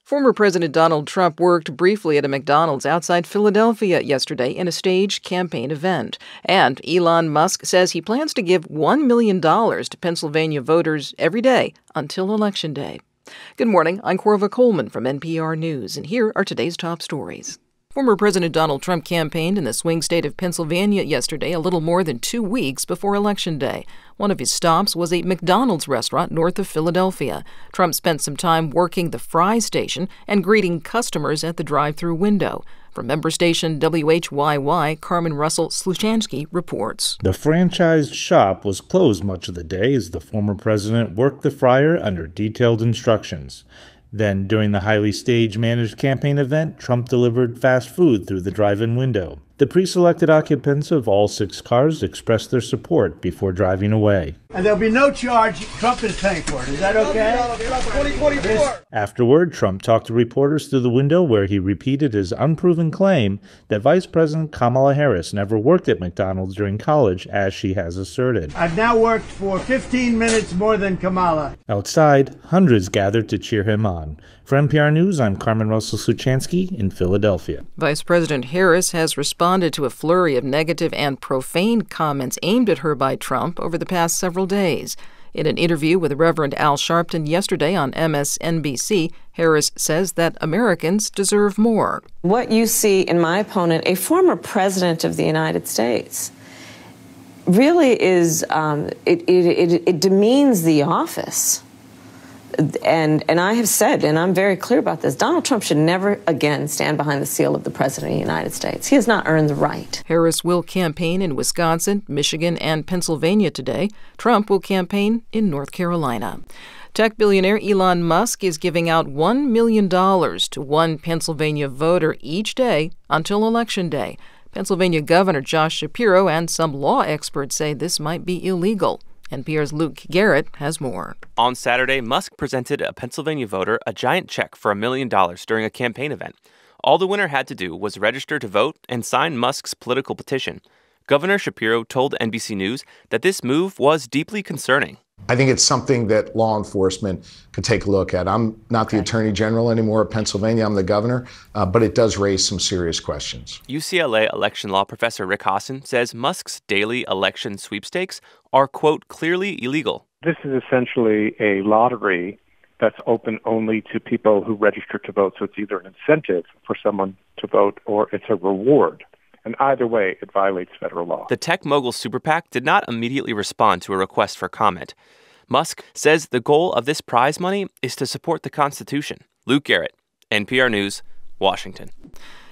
Former President Donald Trump worked briefly at a McDonald's outside Philadelphia yesterday in a staged campaign event. And Elon Musk says he plans to give $1 million to Pennsylvania voters every day until Election Day. Good morning, I'm Corva Coleman from NPR News, and here are today's top stories. Former President Donald Trump campaigned in the swing state of Pennsylvania yesterday, a little more than 2 weeks before Election Day. One of his stops was a McDonald's restaurant north of Philadelphia. Trump spent some time working the fry station and greeting customers at the drive-thru window. From member station WHYY, Carmen Russell-Sluchansky reports. The franchised shop was closed much of the day as the former president worked the fryer under detailed instructions. Then, during the highly stage-managed campaign event, Trump delivered fast food through the drive-in window. The pre-selected occupants of all 6 cars expressed their support before driving away. And there'll be no charge. Trump is paying for it. Is that okay? 2024. Afterward, Trump talked to reporters through the window where he repeated his unproven claim that Vice President Kamala Harris never worked at McDonald's during college, as she has asserted. I've now worked for 15 minutes more than Kamala. Outside, hundreds gathered to cheer him on. For NPR News, I'm Carmen Russell-Sluchansky in Philadelphia. Vice President Harris has responded to a flurry of negative and profane comments aimed at her by Trump over the past several days. In an interview with Reverend Al Sharpton yesterday on MSNBC, Harris says that Americans deserve more. What you see in my opponent, a former president of the United States, really is, it demeans the office. And I have said, and I'm very clear about this, Donald Trump should never again stand behind the seal of the President of the United States. He has not earned the right. Harris will campaign in Wisconsin, Michigan, and Pennsylvania today. Trump will campaign in North Carolina. Tech billionaire Elon Musk is giving out $1 million to one Pennsylvania voter each day until Election Day. Pennsylvania Governor Josh Shapiro and some law experts say this might be illegal. NPR's Luke Garrett has more. On Saturday, Musk presented a Pennsylvania voter a giant check for $1 million during a campaign event. All the winner had to do was register to vote and sign Musk's political petition. Governor Shapiro told NBC News that this move was deeply concerning. I think it's something that law enforcement could take a look at. I'm not the Attorney General anymore of Pennsylvania. I'm the governor, but it does raise some serious questions. UCLA election law professor Rick Hasen says Musk's daily election sweepstakes are, quote, clearly illegal. This is essentially a lottery that's open only to people who register to vote. So it's either an incentive for someone to vote or it's a reward. And either way, it violates federal law. The tech mogul super PAC did not immediately respond to a request for comment. Musk says the goal of this prize money is to support the Constitution. Luke Garrett, NPR News, Washington.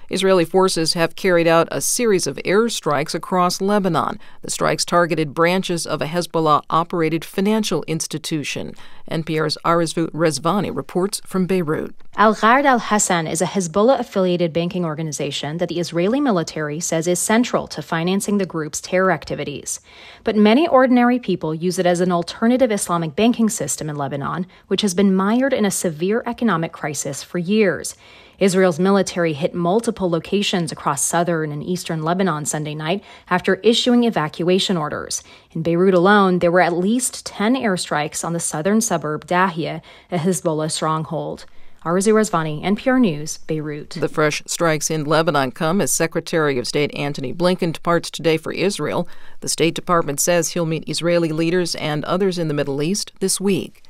Israeli forces have carried out a series of airstrikes across Lebanon. The strikes targeted branches of a Hezbollah-operated financial institution. NPR's Arizvu Rezvani reports from Beirut. Al-Ghard al-Hassan is a Hezbollah-affiliated banking organization that the Israeli military says is central to financing the group's terror activities. But many ordinary people use it as an alternative Islamic banking system in Lebanon, which has been mired in a severe economic crisis for years. Israel's military hit multiple locations across southern and eastern Lebanon Sunday night after issuing evacuation orders. In Beirut alone, there were at least 10 airstrikes on the southern suburb Dahia, a Hezbollah stronghold. Arizvu Rezvani, NPR News, Beirut. The fresh strikes in Lebanon come as Secretary of State Antony Blinken departs today for Israel. The State Department says he'll meet Israeli leaders and others in the Middle East this week.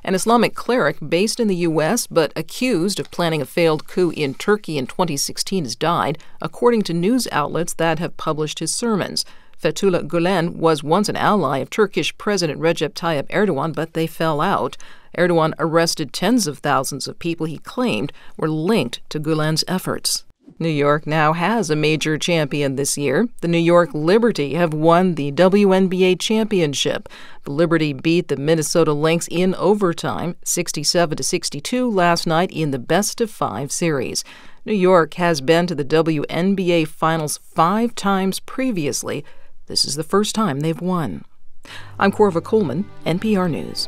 An Islamic cleric based in the U.S. but accused of planning a failed coup in Turkey in 2016 has died, according to news outlets that have published his sermons. Fethullah Gulen was once an ally of Turkish President Recep Tayyip Erdogan, but they fell out. Erdogan arrested tens of thousands of people he claimed were linked to Gulen's efforts. New York now has a major champion this year. The New York Liberty have won the WNBA championship. The Liberty beat the Minnesota Lynx in overtime, 67-62 last night in the best-of-5 series. New York has been to the WNBA Finals 5 times previously. This is the first time they've won. I'm Corva Coleman, NPR News.